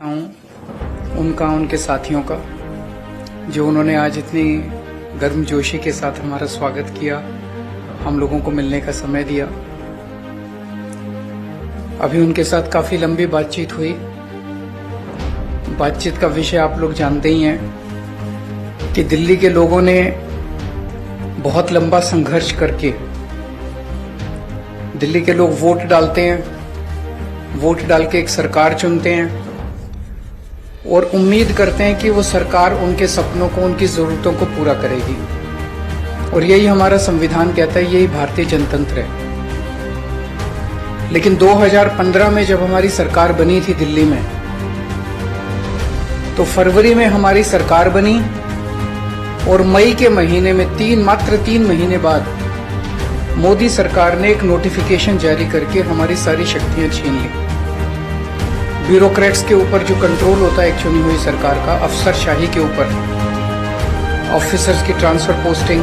हूँ उनका, उनके साथियों का, जो उन्होंने आज इतनी गर्मजोशी के साथ हमारा स्वागत किया, हम लोगों को मिलने का समय दिया। अभी उनके साथ काफी लंबी बातचीत हुई। बातचीत का विषय आप लोग जानते ही हैं कि दिल्ली के लोगों ने बहुत लंबा संघर्ष करके, दिल्ली के लोग वोट डालते हैं, वोट डाल के एक सरकार चुनते हैं और उम्मीद करते हैं कि वो सरकार उनके सपनों को, उनकी जरूरतों को पूरा करेगी। और यही हमारा संविधान कहता है, यही भारतीय जनतंत्र है। लेकिन 2015 में जब हमारी सरकार बनी थी दिल्ली में, तो फरवरी में हमारी सरकार बनी और मई के महीने में मात्र 3 महीने बाद मोदी सरकार ने एक नोटिफिकेशन जारी करके हमारी सारी शक्तियां छीन ली। ब्यूरोक्रेट्स के ऊपर जो कंट्रोल होता है एक चुनी हुई सरकार का, अफसरशाही के ऊपर, ऑफिसर्स की ट्रांसफर पोस्टिंग,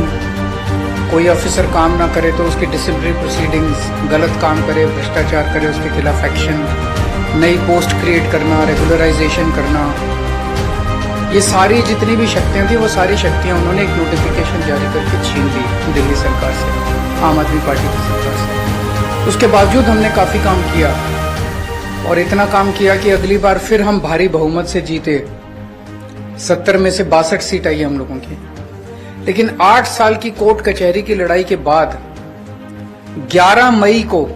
कोई ऑफिसर काम ना करे तो उसकी डिसिप्लिनरी प्रोसीडिंग्स, गलत काम करे, भ्रष्टाचार करे, उसके खिलाफ एक्शन, नई पोस्ट क्रिएट करना, रेगुलराइजेशन करना, ये सारी जितनी भी शक्तियां थी वो सारी शक्तियां उन्होंने एक नोटिफिकेशन जारी करके छीन ली दिल्ली सरकार से, आम आदमी पार्टी की सरकार से। उसके बावजूद हमने काफी काम किया और इतना काम किया कि अगली बार फिर हम भारी बहुमत से जीते। 70 में से 62 सीट आई हम लोगों की। लेकिन 8 साल की कोर्ट कचहरी की लड़ाई के बाद 11 मई को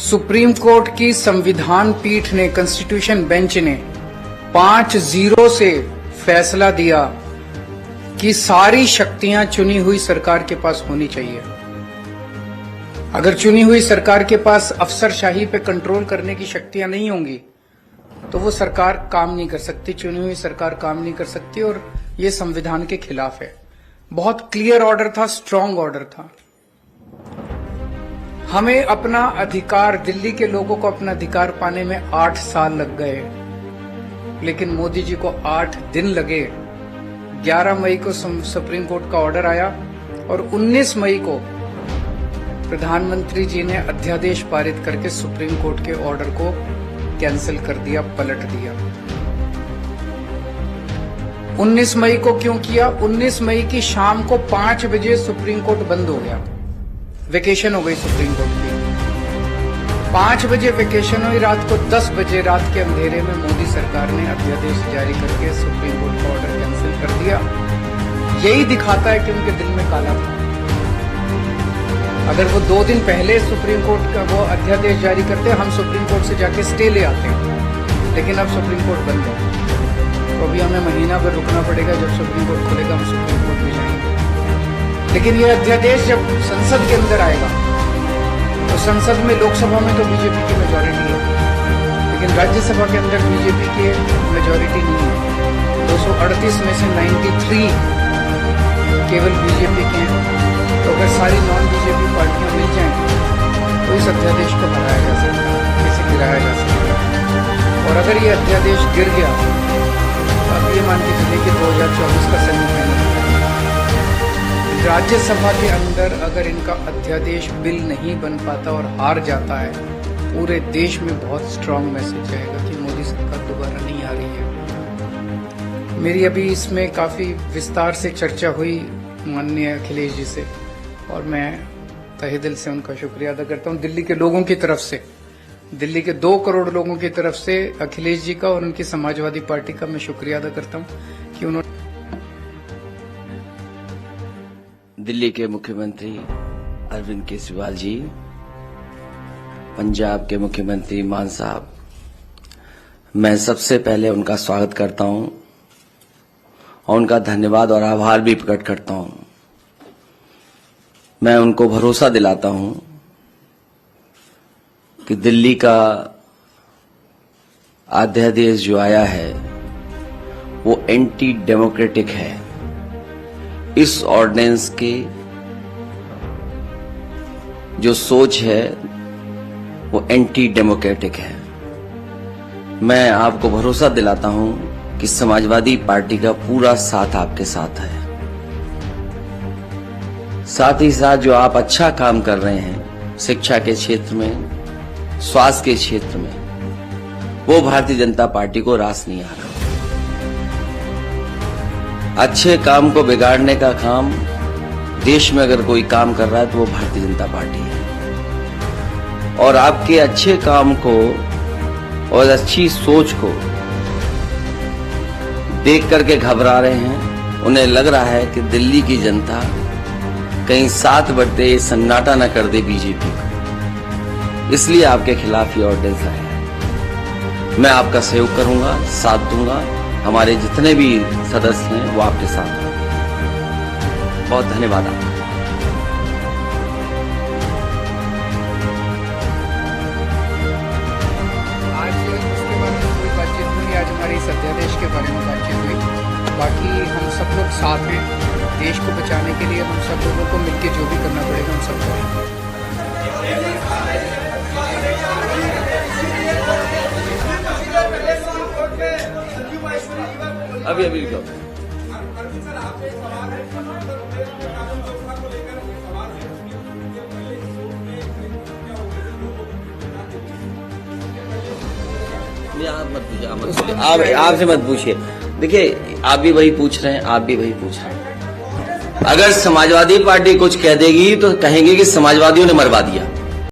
सुप्रीम कोर्ट की संविधान पीठ ने, कॉन्स्टिट्यूशन बेंच ने 5-0 से फैसला दिया कि सारी शक्तियां चुनी हुई सरकार के पास होनी चाहिए। अगर चुनी हुई सरकार के पास अफसरशाही पे कंट्रोल करने की शक्तियां नहीं होंगी तो वो सरकार काम नहीं कर सकती, चुनी हुई सरकार काम नहीं कर सकती, और ये संविधान के खिलाफ है। बहुत क्लियर ऑर्डर था, स्ट्रांग ऑर्डर था। हमें अपना अधिकार, दिल्ली के लोगों को अपना अधिकार पाने में 8 साल लग गए, लेकिन मोदी जी को 8 दिन लगे। 11 मई को सुप्रीम कोर्ट का ऑर्डर आया और 19 मई को प्रधानमंत्री जी ने अध्यादेश पारित करके सुप्रीम कोर्ट के ऑर्डर को कैंसिल कर दिया, पलट दिया। 19 मई को क्यों किया? 19 मई की शाम को 5 बजे सुप्रीम कोर्ट बंद हो गया, वेकेशन हो गई सुप्रीम कोर्ट की। 5 बजे वेकेशन हुई, रात को 10 बजे रात के अंधेरे में मोदी सरकार ने अध्यादेश जारी करके सुप्रीम कोर्ट का ऑर्डर कैंसिल कर दिया। यही दिखाता है कि उनके दिल में काला था। अगर वो 2 दिन पहले सुप्रीम कोर्ट का वो अध्यादेश जारी करते, हम सुप्रीम कोर्ट से जाके स्टे ले आते हैं। लेकिन अब सुप्रीम कोर्ट बंद है, तो अभी हमें महीना भर रुकना पड़ेगा। जब सुप्रीम कोर्ट खुलेगा हम सुप्रीम कोर्ट भी जाएंगे। लेकिन ये अध्यादेश जब संसद के अंदर आएगा, तो संसद में, लोकसभा में तो बीजेपी की मेजोरिटी है, लेकिन राज्यसभा के अंदर बीजेपी की मेजोरिटी नहीं है। 238 में से 93 केवल बीजेपी के हैं। तो अगर सारी नॉन बीजेपी पार्टियां मिल जाएं तो इस अध्यादेश को हटाया जा सकता है, इसे गिराया जा सकता है। और अगर ये अध्यादेश गिर गया तो आप ये मान के चलिए कि 2024 का सेमीफाइनल राज्यसभा के अंदर अगर इनका अध्यादेश बिल नहीं बन पाता और हार जाता है, पूरे देश में बहुत स्ट्रांग मैसेज जाएगा कि मोदी सरकार दोबारा नहीं आ रही है। मेरी अभी इसमें काफी विस्तार से चर्चा हुई माननीय अखिलेश जी से, और मैं तहे दिल से उनका शुक्रिया अदा करता हूं। दिल्ली के लोगों की तरफ से, दिल्ली के 2 करोड़ लोगों की तरफ से अखिलेश जी का और उनकी समाजवादी पार्टी का मैं शुक्रिया अदा करता हूं कि उन्होंने दिल्ली के मुख्यमंत्री अरविंद केजरीवाल जी, पंजाब के मुख्यमंत्री मान साहब, मैं सबसे पहले उनका स्वागत करता हूं और उनका धन्यवाद और आभार भी प्रकट करता हूं। मैं उनको भरोसा दिलाता हूं कि दिल्ली का अध्यादेश जो आया है वो एंटी डेमोक्रेटिक है। इस ऑर्डिनेंस की जो सोच है वो एंटी डेमोक्रेटिक है। मैं आपको भरोसा दिलाता हूं कि समाजवादी पार्टी का पूरा साथ आपके साथ है। साथ ही साथ जो आप अच्छा काम कर रहे हैं शिक्षा के क्षेत्र में, स्वास्थ्य के क्षेत्र में, वो भारतीय जनता पार्टी को रास नहीं आ रहा। अच्छे काम को बिगाड़ने का काम, देश में अगर कोई काम कर रहा है तो वो भारतीय जनता पार्टी है। और आपके अच्छे काम को और अच्छी सोच को देख करके घबरा रहे हैं। उन्हें लग रहा है कि दिल्ली की जनता कहीं साथ बढ़ते सन्नाटा न कर दे बीजेपी को, इसलिए आपके खिलाफ ये ऑर्डिनेंस आया है। मैं आपका सहयोग करूंगा, साथ दूंगा। हमारे जितने भी सदस्य हैं वो आपके साथ हैं। बहुत धन्यवाद आपका। आज हमारी इस अध्यादेश के बारे में बातचीत हुई। बाकी हम सब लोग साथ हैं, देश को बचाने के लिए हम सब लोगों को मिलकर जो भी करना पड़ेगा हम सब करेंगे। अभी आप आपसे मत पूछिए। देखिए, आप भी वही पूछ रहे हैं, आप भी वही पूछ रहे हैं। अगर समाजवादी पार्टी कुछ कह देगी तो कहेंगे कि समाजवादियों ने मरवा दिया।